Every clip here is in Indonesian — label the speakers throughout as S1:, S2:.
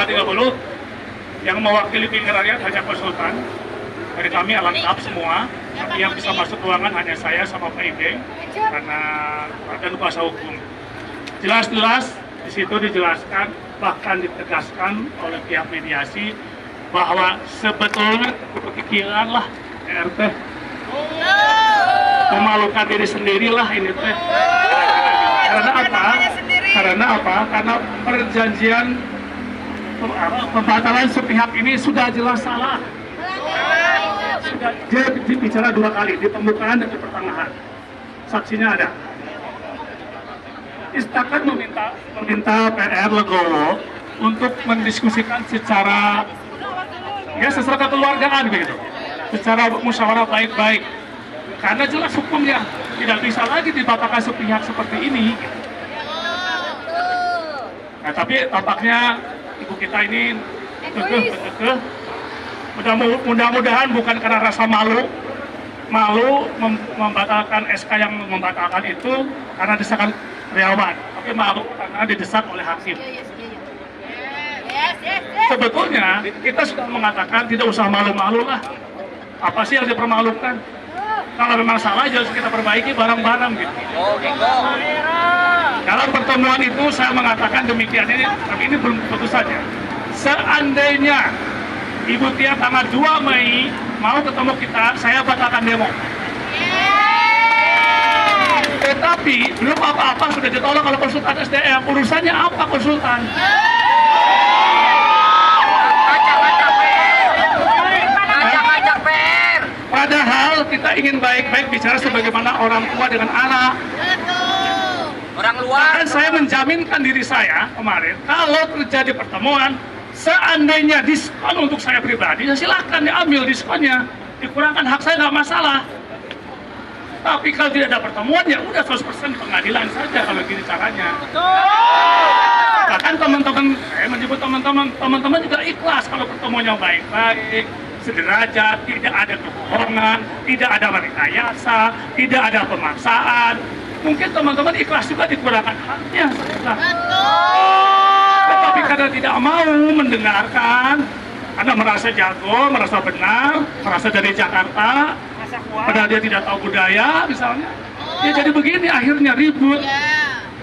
S1: tanggal 30 yang mewakili pimpinan rakyat hanya konsultan. Dari kami lengkap semua, tapi yang bisa masuk ruangan hanya saya sama Pak Ide karena dan kuasa hukum. Jelas-jelas di situ dijelaskan, bahkan ditegaskan oleh pihak mediasi bahwa sebetulnya kepikiran lah RT memalukan diri sendirilah ini teh. Karena apa? Karena perjanjian pembatalan sepihak ini sudah jelas salah. Dia bicara 2 kali, di pembukaan dan di pertengahan. Saksinya ada. Istakan meminta PR Legowo untuk mendiskusikan secara kekeluargaan begitu, secara musyawarah baik-baik. Karena jelas hukumnya tidak bisa lagi dibatalkan sepihak seperti ini. Nah, tapi tampaknya ibu kita ini kekeh. Mudah-mudahan bukan karena rasa malu membatalkan SK yang membatalkan itu karena desakan karyawan, tapi malu karena didesak oleh hakim. Sebetulnya kita sudah mengatakan tidak usah malu-malu lah. Apa sih yang dipermalukan? Kalau memang salah harus kita perbaiki bareng-bareng gitu. Dalam pertemuan itu saya mengatakan demikian ini, tapi ini belum putus saja. Seandainya Ibu Tia tanggal 2 Mei mau ketemu kita, saya batalkan demo. Tetapi belum apa-apa sudah ditolak kalau konsultan SDM. Urusannya apa konsultan? Padahal kita ingin baik-baik bicara sebagaimana orang tua dengan anak.
S2: Orang luar.
S1: Bahkan saya menjaminkan diri saya kemarin, kalau terjadi pertemuan, seandainya diskon untuk saya pribadi, ya silahkan diambil diskonnya, dikurangkan hak saya nggak masalah. Tapi kalau tidak ada pertemuan, ya udah 100% pengadilan saja kalau gini caranya. Bahkan teman-teman, saya menyebut teman-teman juga ikhlas kalau pertemuannya baik-baik, sederajat, tidak ada kebohongan, tidak ada rekayasa, tidak ada pemaksaan. Mungkin teman-teman ikhlas juga dikurangkan haknya. Tetapi karena tidak mau mendengarkan, karena merasa jago, merasa benar, merasa dari Jakarta, padahal dia tidak tahu budaya misalnya, ya jadi begini akhirnya ribut.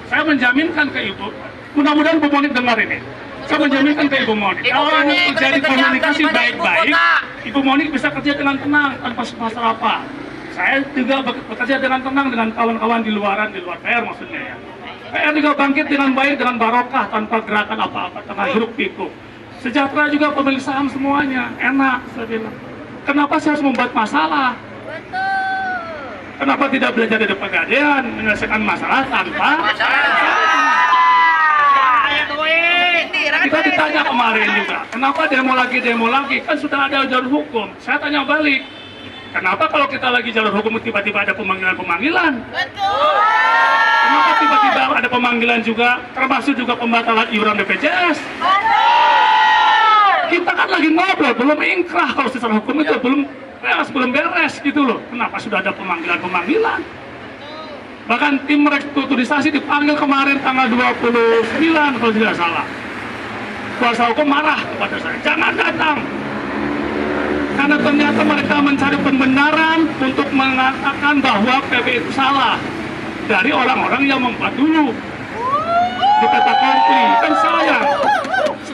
S1: Saya menjaminkan ke Ibu, mudah-mudahan Bu Monik dengar ini. Saya menjaminkan ke Ibu Monik, kalau terjadi komunikasi baik-baik, Ibu Monik bisa kerja dengan tenang tanpa masalah apa. Saya juga bekerja dengan tenang dengan kawan-kawan di luar PR maksudnya ya. PR juga bangkit dengan baik, dengan barokah, tanpa gerakan apa-apa, tengah hiruk pikuk. Sejahtera juga pemilik saham semuanya, enak saya bilang. Kenapa saya harus membuat masalah? Kenapa tidak belajar dari pegadaian, menyelesaikan masalah tanpa kita ditanya kemarin juga, kenapa demo lagi, kan sudah ada jalur hukum. Saya tanya balik, kenapa kalau kita lagi jalur hukum tiba-tiba ada pemanggilan-pemanggilan? Kenapa tiba-tiba ada pemanggilan juga, termasuk juga pembatalan iuran BPJS? Kita kan lagi ngobrol, belum ingkrah kalau secara hukum itu belum beres gitu loh. Kenapa sudah ada pemanggilan-pemanggilan? Bahkan tim restrukturisasi dipanggil kemarin tanggal 29 kalau tidak salah. Kuasa hukum marah kepada saya, jangan datang. Karena ternyata mereka mencari pembenaran untuk mengatakan bahwa PB itu salah dari orang-orang yang membuat dulu. Dikatakan kan sayang.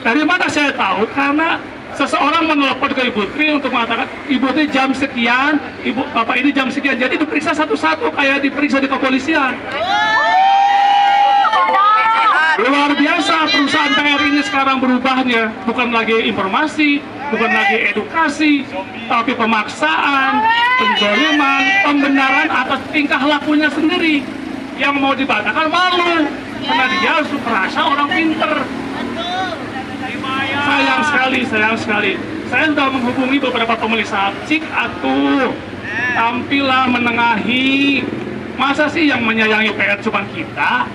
S1: Dari mana saya tahu? Karena seseorang menelpon ke Ibu Tri untuk mengatakan Ibu Tri jam sekian, Bapak ini jam sekian. Jadi diperiksa satu-satu kayak diperiksa di kepolisian. Luar biasa perusahaan PR ini sekarang berubahnya. Bukan lagi informasi, bukan lagi edukasi, tapi pemaksaan, penzaliman, pembenaran atas tingkah lakunya sendiri. Yang mau dibatalkan malu, karena dia harus merasa orang pinter. Sayang sekali. Saya sudah menghubungi beberapa pemilik saham. Cik atuh, tampillah menengahi. Masa sih yang menyayangi PR cuma kita?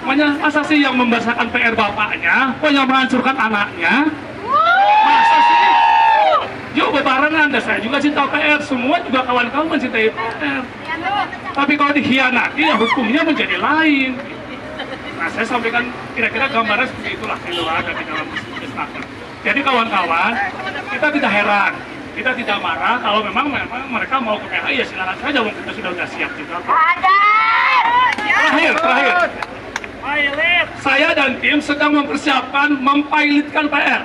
S1: Masa sih yang membesarkan PR bapaknya, kok yang menghancurkan anaknya? Masa sih? Yuk bebarengan, saya juga cinta PR, semua juga kawan-kawan mencintai PR. Tapi kalau dikhianati, ya hukumnya menjadi lain. Nah, saya sampaikan kira-kira gambaran seperti itulah di luar dan di dalam Disnaker. Jadi kawan-kawan, kita tidak heran, kita tidak marah kalau memang mereka mau ke PHI, ya silakan saja, kita sudah siap juga. Terakhir. Saya dan tim sedang mempersiapkan mempilotkan PR.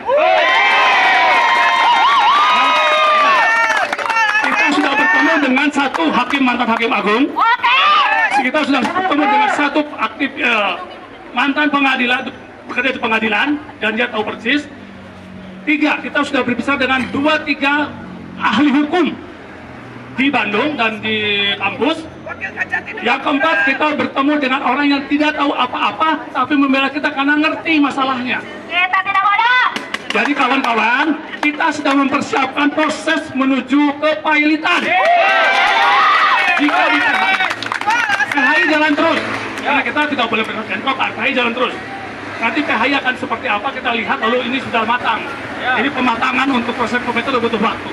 S1: Kita sudah bertemu dengan satu mantan hakim agung. Kita sudah bertemu dengan satu aktif mantan pengadilan, bekerja di pengadilan, dan dia tahu persis. 3, kita sudah berbicara dengan 2-3 ahli hukum di Bandung dan di kampus. Yang keempat, kita bertemu dengan orang yang tidak tahu apa-apa, tapi membela kita karena ngerti masalahnya.
S3: Kita tidak bodoh.
S1: Jadi kawan-kawan, kita sedang mempersiapkan proses menuju ke pilotan. Jika di PHI jalan terus, karena kita tidak boleh berbentrok, PHI jalan terus. Nanti PHI akan seperti apa kita lihat, lalu ini sudah matang. Jadi pematangan untuk proses itu butuh waktu.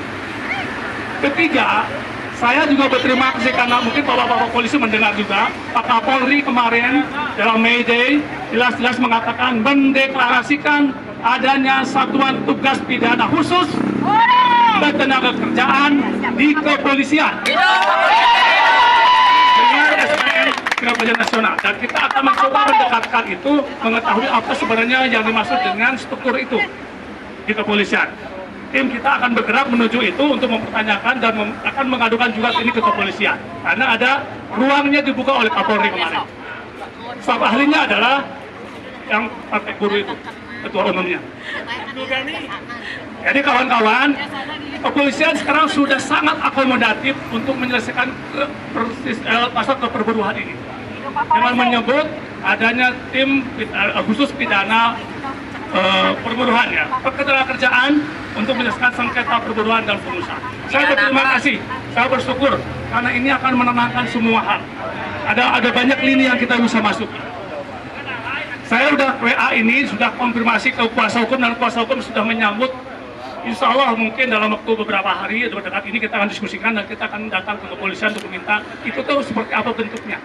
S1: Ketiga, saya juga berterima kasih karena mungkin bapak-bapak polisi mendengar juga, Pak Kapolri kemarin dalam May Day jelas-jelas mengatakan mendeklarasikan adanya satuan tugas pidana khusus ketenaga kerjaan di kepolisian. Dengan SPM Kepolisian Nasional, dan kita akan mencoba mendekatkan itu, mengetahui apa sebenarnya yang dimaksud dengan struktur itu di kepolisian. Tim kita akan bergerak menuju itu untuk mempertanyakan dan akan mengadukan juga ini ke kepolisian, karena ada ruangnya dibuka oleh Kapolri kemarin. Staf ahlinya adalah yang partai buruh itu, ketua umumnya. Jadi kawan-kawan, kepolisian sekarang sudah sangat akomodatif untuk menyelesaikan pasal keperburuhan ini, dengan menyebut adanya tim khusus pidana perburuhan, ya, ketenagakerjaan untuk menyelesaikan sengketa perburuhan dan pengusaha. Saya berterima kasih, saya bersyukur karena ini akan menenangkan semua hal. Ada banyak lini yang kita bisa masuk. Saya sudah WA ini sudah konfirmasi ke kuasa hukum, dan kuasa hukum sudah menyambut. Insya Allah mungkin dalam waktu beberapa hari terdekat ini kita akan diskusikan dan kita akan datang ke kepolisian untuk meminta itu tuh seperti apa bentuknya,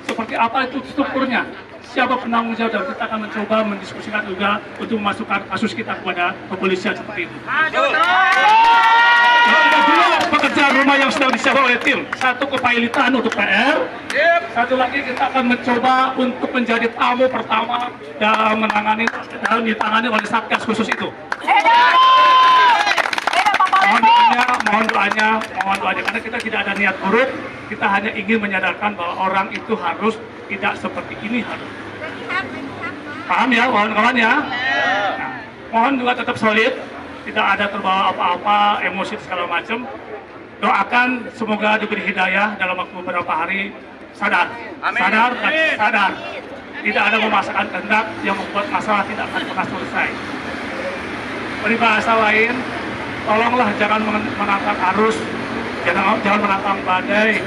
S1: seperti apa itu strukturnya, siapa penanggung jawab, dan kita akan mencoba mendiskusikan juga untuk memasukkan kasus kita kepada kepolisian seperti itu. Ada 2 pekerjaan rumah yang sedang disiapkan oleh tim, satu kepilotan untuk PR, satu lagi kita akan mencoba untuk menjadi tamu pertama dalam ditangani oleh Satgas khusus itu. Mohon doanya, karena kita tidak ada niat buruk, kita hanya ingin menyadarkan bahwa orang itu harus tidak seperti ini harus. Paham ya, kawan-kawan ya? Nah, mohon juga tetap solid, tidak ada terbawa apa-apa, emosi segala macam. Doakan semoga diberi hidayah dalam waktu beberapa hari, sadar, sadar. Tidak ada memaksakan kehendak yang membuat masalah tidak akan pernah selesai. Peribahasa lain, tolonglah jangan menantang arus, jangan menantang badai.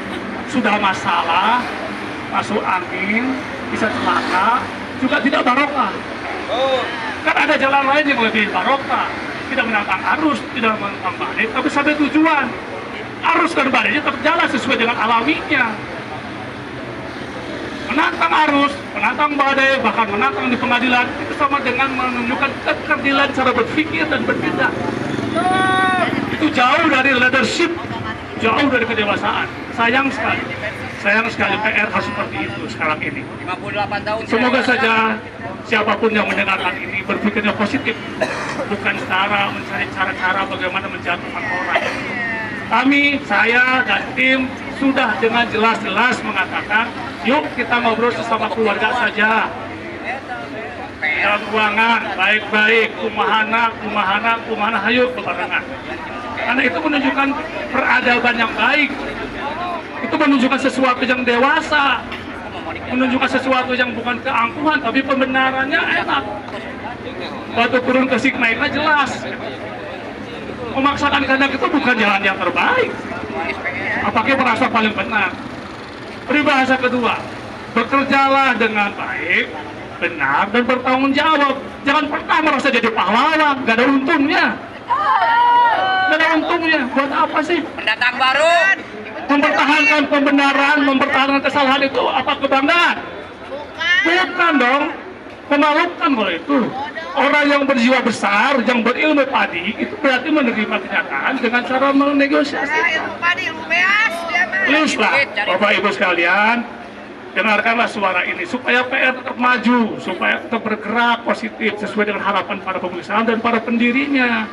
S1: Sudah masalah, masuk angin, bisa celaka, juga tidak barokah. Kan ada jalan lain yang lebih barokah, tidak menantang arus, tidak menantang badai, tapi sampai tujuan. Arus dan badainya terjalan sesuai dengan alaminya. Menantang arus, menantang badai, bahkan menantang di pengadilan, itu sama dengan menunjukkan kekerdilan cara berpikir dan bertindak. Itu jauh dari leadership, jauh dari kedewasaan. Sayang sekali PR harus seperti itu sekarang ini.
S2: 58 tahun.
S1: Semoga saja siapapun yang mendengarkan ini berpikirnya positif, bukan mencari cara-cara bagaimana menjatuhkan orang. Saya dan tim sudah dengan jelas-jelas mengatakan, yuk kita ngobrol sesama keluarga saja. Dalam ruangan, baik-baik, kumahana, hayu, kebarengan. Karena itu menunjukkan peradaban yang baik. Itu menunjukkan sesuatu yang dewasa. Menunjukkan sesuatu yang bukan keangkuhan, tapi pembenarannya enak. Waktu turun ke Sigmaila jelas. Memaksakan kehendak itu bukan jalan yang terbaik. Apakah merasa paling benar? Peribahasa kedua, bekerjalah dengan baik, benar, dan bertanggung jawab. Jangan pernah merasa jadi pahlawan, gak ada untungnya. Gak ada untungnya. Buat apa sih?
S2: Pendatang baru.
S1: Mempertahankan pembenaran, mempertahankan kesalahan itu apa kebanggaan?
S3: Bukan.
S1: Bukan dong, memalukan kalau itu. Orang yang berjiwa besar, yang berilmu padi, itu berarti menerima kenyataan dengan cara menegosiasi.
S3: Ilmu padi, ilmu beas, dia mah.
S1: Please lah, Bapak Ibu sekalian, dengarkanlah suara ini supaya PR tetap maju, supaya tetap bergerak positif sesuai dengan harapan para perusahaan dan para pendirinya.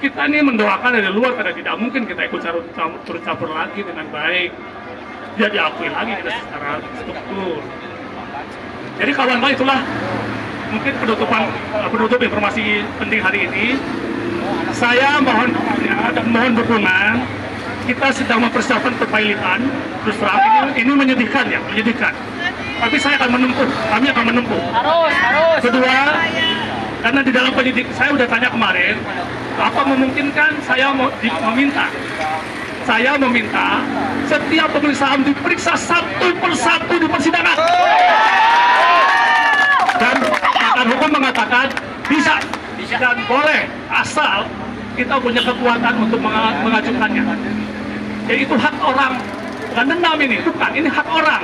S1: Kita ini mendoakan dari luar karena tidak mungkin kita ikut turut campur lagi dengan baik. Dia diakui lagi kita secara struktur. Jadi kawan-kawan, itulah mungkin penutup informasi penting hari ini. Saya mohon doanya dan mohon dukungan. Kita sedang mempersiapkan perpailitan. Terus terang ini menyedihkan ya, menyedihkan. Tapi saya akan menempuh, kami akan menempuh.
S2: Harus.
S1: Kedua, karena di dalam penyidik saya udah tanya kemarin, apa memungkinkan saya meminta setiap pemilik saham diperiksa satu persatu di persidangan. Dan pakar hukum mengatakan bisa dan boleh, asal kita punya kekuatan untuk mengajukannya. Jadi itu hak orang, bukan dendam ini, bukan, ini hak orang.